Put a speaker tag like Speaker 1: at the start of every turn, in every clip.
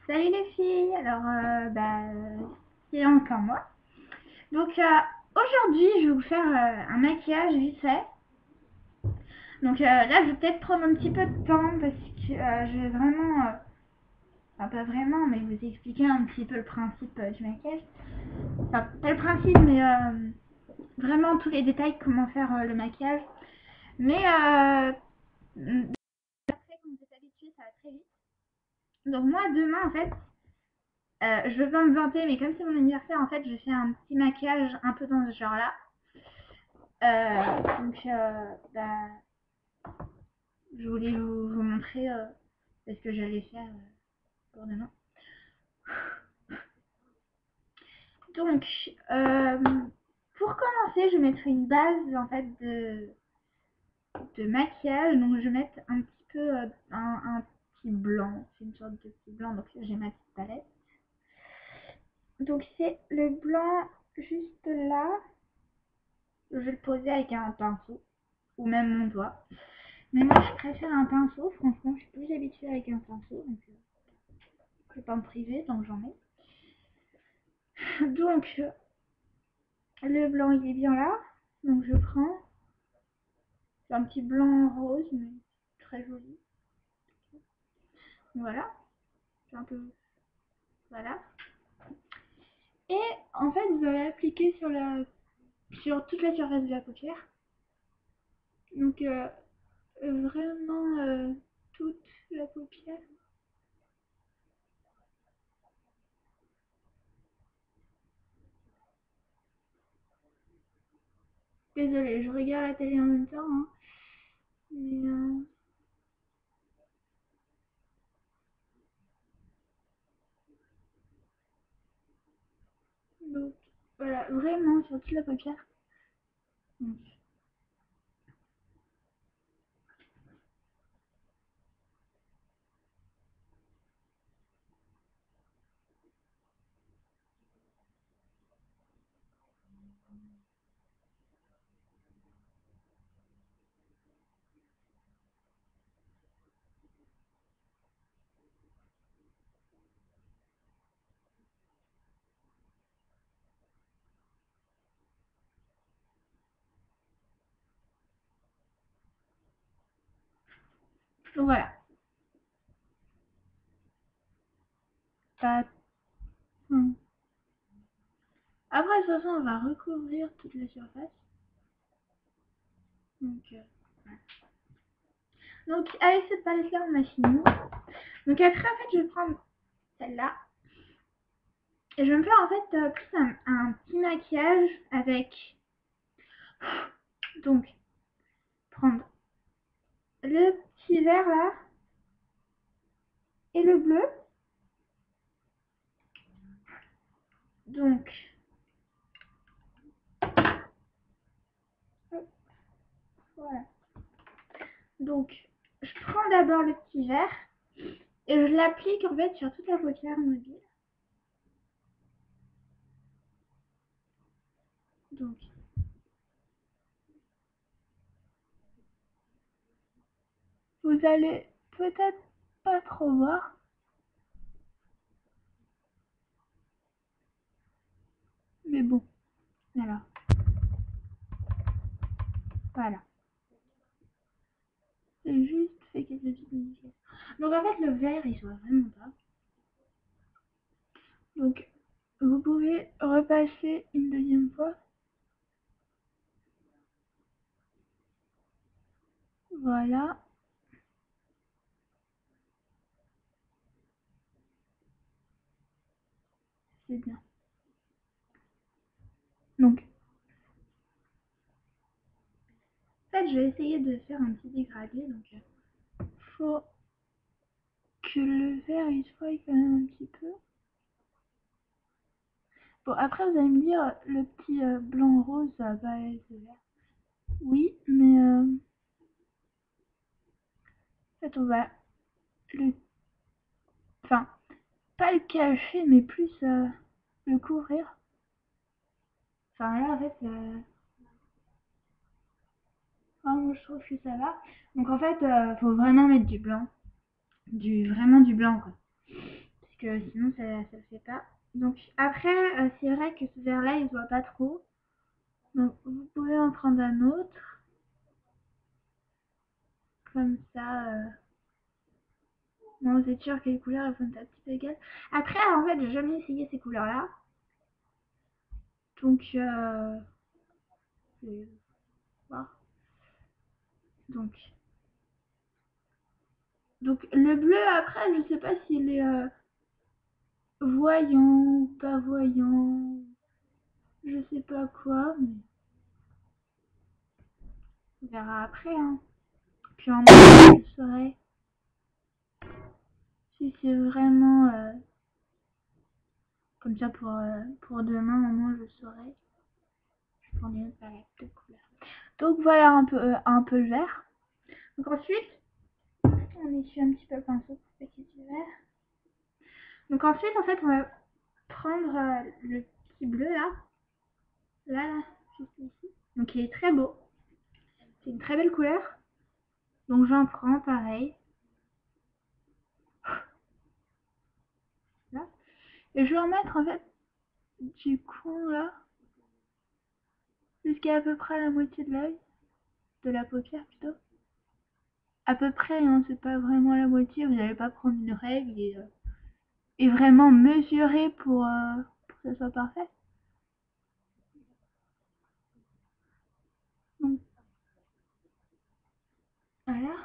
Speaker 1: Salut les filles, alors c'est encore moi. Donc aujourd'hui je vais vous faire un maquillage vite fait. Donc là je vais peut-être prendre un petit peu de temps parce que je vais vraiment, enfin pas vraiment, mais vous expliquer un petit peu le principe du maquillage. Enfin pas le principe mais vraiment tous les détails, comment faire le maquillage. Mais après comme vous êtes habitués ça va très vite. Donc moi demain en fait je veux pas me vanter, mais comme c'est mon anniversaire, en fait, je fais un petit maquillage un peu dans ce genre-là. Donc, je voulais vous montrer ce que j'allais faire pour demain. Donc, pour commencer, je mettrai une base en fait de maquillage. Donc, je vais mettre un petit peu un petit blanc. C'est une sorte de petit blanc. Donc, j'ai ma petite palette. Donc, c'est le blanc juste là. Je vais le poser avec un pinceau ou même mon doigt. Mais moi, je préfère un pinceau. Franchement, je suis plus habituée avec un pinceau. Donc, je vais pas me priver tant que j'en ai. Donc, le blanc, il est bien là. Donc, je prends. C'est un petit blanc rose, mais très joli. Voilà. C'est un peu. Voilà. Et en fait, vous allez appliquer sur toute la surface de la paupière. Donc, vraiment toute la paupière. Désolée, je regarde la télé en même temps. Hein. Mais donc, voilà, vraiment sur toute la paupière. Donc, voilà. Ça, hmm. Après, de toute façon, on va recouvrir toute la surface. Donc, voilà. Donc avec cette palette-là, on a fini. Donc après, en fait, je vais prendre celle-là. Et je vais me faire en fait plus un petit maquillage avec... Donc, prendre le petit vert là et le bleu. Donc, hop, voilà. Donc, je prends d'abord le petit vert et je l'applique en fait sur toute la paupière mobile. Donc, vous allez peut-être pas trop voir. Mais bon, alors, voilà. J'ai juste fait quelques petites modifications. Donc en fait, le vert, il se voit vraiment pas. Donc, vous pouvez repasser une deuxième fois. Voilà. C'est bien. Donc, en fait, je vais essayer de faire un petit dégradé. Donc, faut que le vert, il se voit quand même un petit peu. Bon, après, vous allez me dire, le petit blanc rose, ça va pas être vert. Oui, mais en fait, on va le... Enfin, pas le cacher, mais plus le couvrir. Enfin, là, en fait, moi, je trouve que ça va. Donc, en fait, faut vraiment mettre du blanc. Vraiment du blanc, quoi. Parce que sinon ça le fait pas. Donc après, c'est vrai que ce verre-là, il se voit pas trop. Donc vous pouvez en prendre un autre. Comme ça. Bon, vous êtes sûr que les couleurs elles sont un petit peu égales. Après, en fait, j'ai jamais essayé ces couleurs-là. Donc, je vais voir. Donc le bleu, après, je sais pas s'il est voyant ou pas voyant. Je sais pas quoi, mais on verra après. Hein. Puis en moins, je saurai si c'est vraiment comme ça pour demain. Au moins, je saurai. Je prends une palette de couleurs. Donc voilà un peu le vert. Donc ensuite, on essuie un petit peu le pinceau pour petit du vert. Donc ensuite, en fait, on va prendre le petit bleu là. Là, juste ici. Donc il est très beau. C'est une très belle couleur. Donc j'en prends pareil. Là. Et je vais en mettre en fait du coup là. Jusqu'à peu près la moitié de l'œil. De la paupière plutôt. À peu près, hein, c'est pas vraiment la moitié. Vous n'allez pas prendre une règle et vraiment mesurer pour que ça soit parfait. Donc voilà.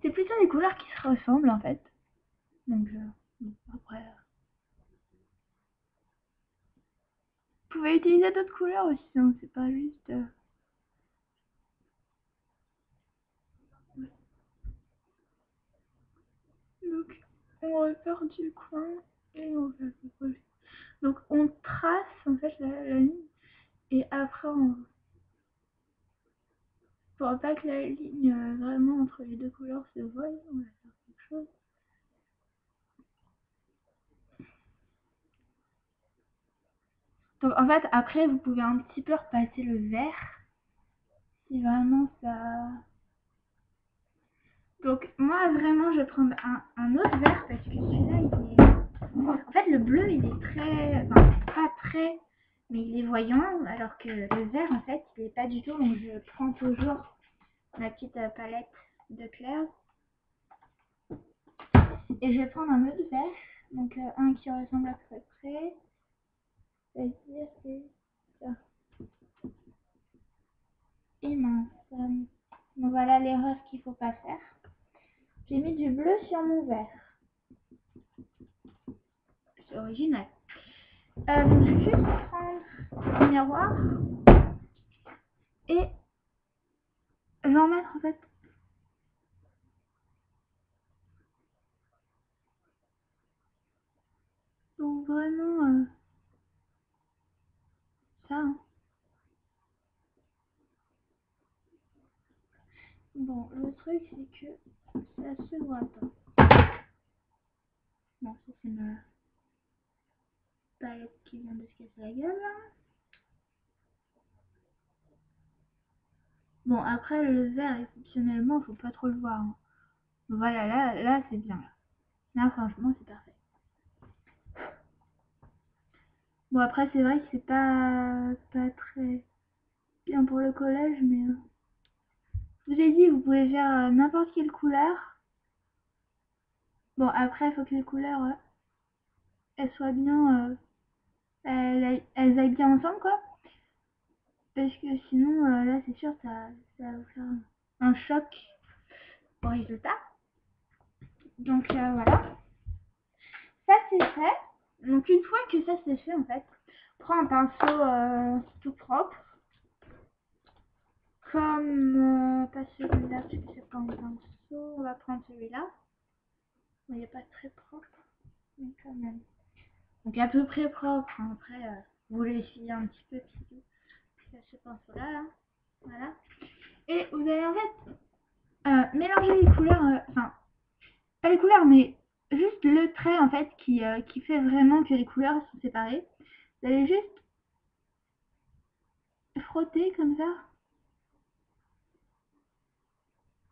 Speaker 1: C'est plutôt des couleurs qui se ressemblent en fait. Donc après. Vous pouvez utiliser d'autres couleurs aussi, hein, c'est pas juste. Donc on repart du coin et on va coller. Donc on trace en fait la ligne et après on. Pour pas que la ligne vraiment entre les deux couleurs se voie, on va faire quelque chose. Donc en fait après vous pouvez un petit peu repasser le vert si vraiment ça. Donc moi vraiment je vais prendre un autre vert parce que celui-là il est. En fait le bleu il est très. Enfin pas très. Mais il est voyant alors que le vert en fait il est pas du tout. Donc je prends toujours ma petite palette de clair. Et je vais prendre un autre vert. Donc un qui ressemble à peu près. C'est-à-dire c'est ça. Et mince. Donc voilà l'erreur qu'il faut pas faire. J'ai mis du bleu sur mon vert. C'est original. Donc je vais juste prendre un miroir et je vais en mettre en fait. Donc vraiment ça. Hein. Bon, le truc c'est que ça se voit pas. Bon, ça c'est ma palette qui vient de se casser la gueule. Hein. Bon, après le vert, exceptionnellement, faut pas trop le voir. Hein. Voilà, là c'est bien. Là, franchement, c'est parfait. Bon, après, c'est vrai que c'est pas très bien pour le collège, mais je vous ai dit, vous pouvez faire n'importe quelle couleur. Bon, après, il faut que les couleurs, elles soient bien, elles aillent bien ensemble, quoi. Parce que sinon, là, c'est sûr, ça va vous faire un choc au résultat. Donc, voilà. Ça, c'est fait. Donc, une fois que ça, c'est fait, en fait, prends un pinceau tout propre. Comme, pas celui-là, parce que c'est pas un pinceau. On va prendre celui-là. Il n'est pas très propre, mais quand même. Donc, à peu près propre. Hein. Après, vous l'essuyez un petit peu, puis ce pinceau-là, là. Voilà. Et vous allez en fait mélanger les couleurs, enfin, pas les couleurs, mais juste le trait en fait qui fait vraiment que les couleurs sont séparées. Vous allez juste frotter comme ça.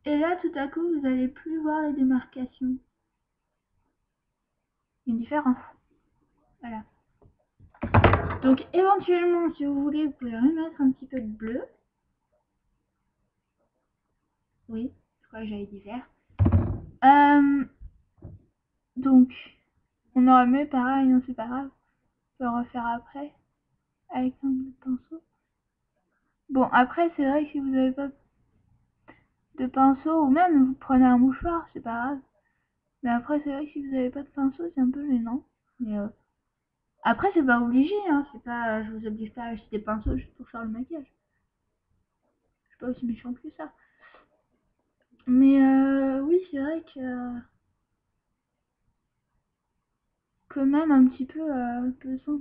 Speaker 1: Et là, tout à coup, vous allez plus voir les démarcations. une différence. Voilà. Donc éventuellement, si vous voulez, vous pouvez remettre un petit peu de bleu. Oui, je crois que j'avais dit vert. Donc, on en remet pareil, hein, c'est pas grave. On peut refaire après, avec un pinceau. Bon, après, c'est vrai que si vous n'avez pas de pinceau, ou même vous prenez un mouchoir, c'est pas grave. Mais après, c'est vrai que si vous n'avez pas de pinceau, c'est un peu gênant. Mais après, c'est pas obligé, hein. C'est pas, je vous oblige pas à acheter des pinceaux juste pour faire le maquillage. Je suis pas aussi méchante que ça. Mais oui, c'est vrai que quand même un petit peu besoin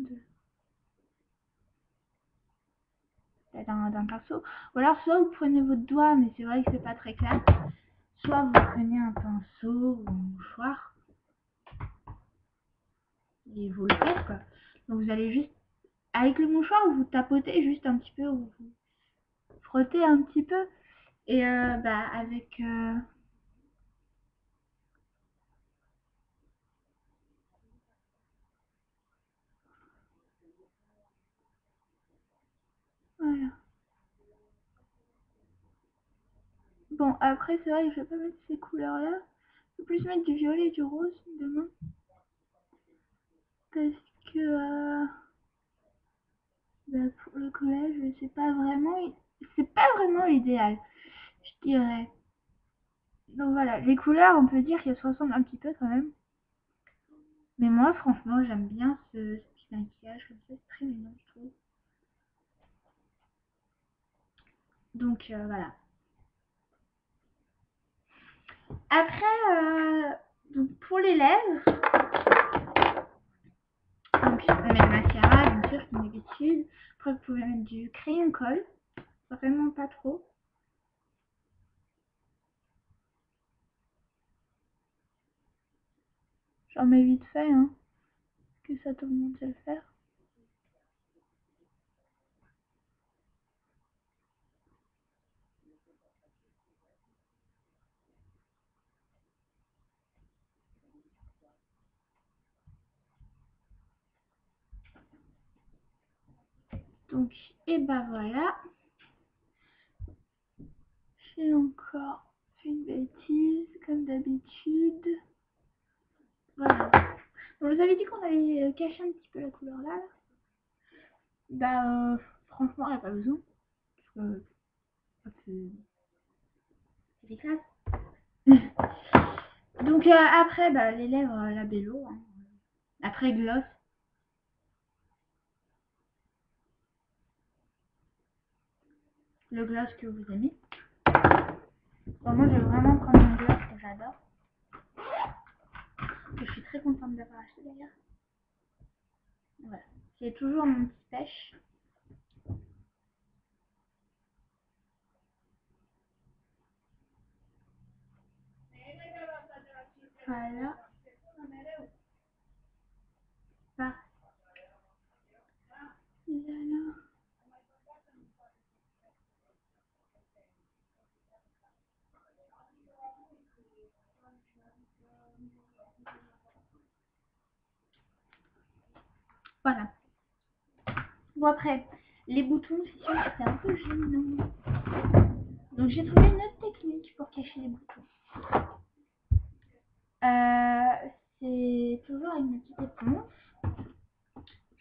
Speaker 1: d'un pinceau. Ou alors soit vous prenez votre doigt, mais c'est vrai que c'est pas très clair. Soit vous prenez un pinceau ou un mouchoir et vous le faites quoi. Donc vous allez juste avec le mouchoir, vous tapotez juste un petit peu, vous frottez un petit peu et avec voilà. Bon après c'est vrai que je vais pas mettre ces couleurs là. Je vais plus mettre du violet et du rose demain parce que pour le collège c'est pas vraiment l'idéal, je dirais. Donc voilà, les couleurs, on peut dire qu'elles se ressemblent un petit peu quand même. Mais moi, franchement, j'aime bien ce petit maquillage comme ça, c'est très mignon, je trouve. Donc voilà. Après, donc pour les lèvres, donc on met le mascara, bien sûr, comme d'habitude. Après, vous pouvez mettre du crayon colle, vraiment pas trop. J'en mets vite fait, hein, que ça tout le monde sait le faire. Donc, et bah voilà. J'ai encore fait une bêtise, comme d'habitude. Voilà. Donc, je vous avais dit qu'on allait cacher un petit peu la couleur là. Bah, franchement, il n'y a pas besoin. Parce que c'est des classes. Donc, après, bah, les lèvres, la bello. Hein. Après, gloss. Le gloss que vous aimez. Bon, moi, je vais vraiment prendre un gloss que j'adore. Que je suis très contente d'avoir acheté d'ailleurs. Voilà. C'est toujours mon petit pêche. Voilà. Par là. Voilà. Bon, après, les boutons, c'est sûr que c'est un peu gênant. Donc, j'ai trouvé une autre technique pour cacher les boutons. C'est toujours une petite éponge.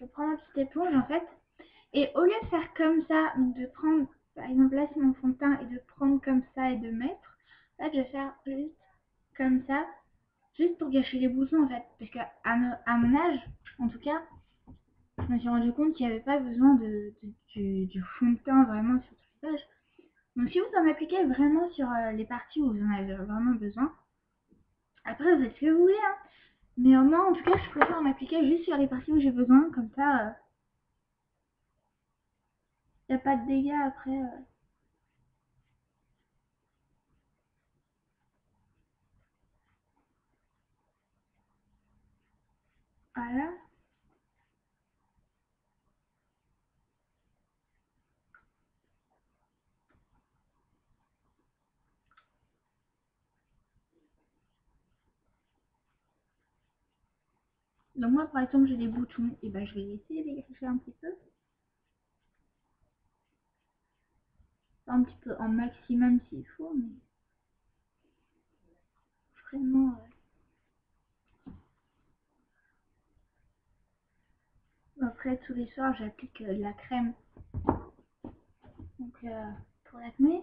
Speaker 1: Je prends la petite éponge en fait. Et au lieu de faire comme ça, de prendre, par exemple là c'est mon fond de teint, et de prendre comme ça et de mettre, là je vais faire juste comme ça, juste pour gâcher les boutons en fait. Parce qu'à mon âge, en tout cas, je me suis rendu compte qu'il n'y avait pas besoin du fond de teint vraiment sur tout le visage. Donc si vous en appliquez vraiment sur les parties où vous en avez vraiment besoin, après vous faites ce que vous voulez. Hein. Mais moi en tout cas je préfère en appliquer juste sur les parties où j'ai besoin, comme ça il n'y a pas de dégâts après. Voilà. Donc moi, par exemple, j'ai des boutons, et ben je vais essayer de les cacher un petit peu. Un petit peu en maximum s'il faut, mais vraiment... Après, tous les soirs, j'applique de la crème donc, pour l'acné.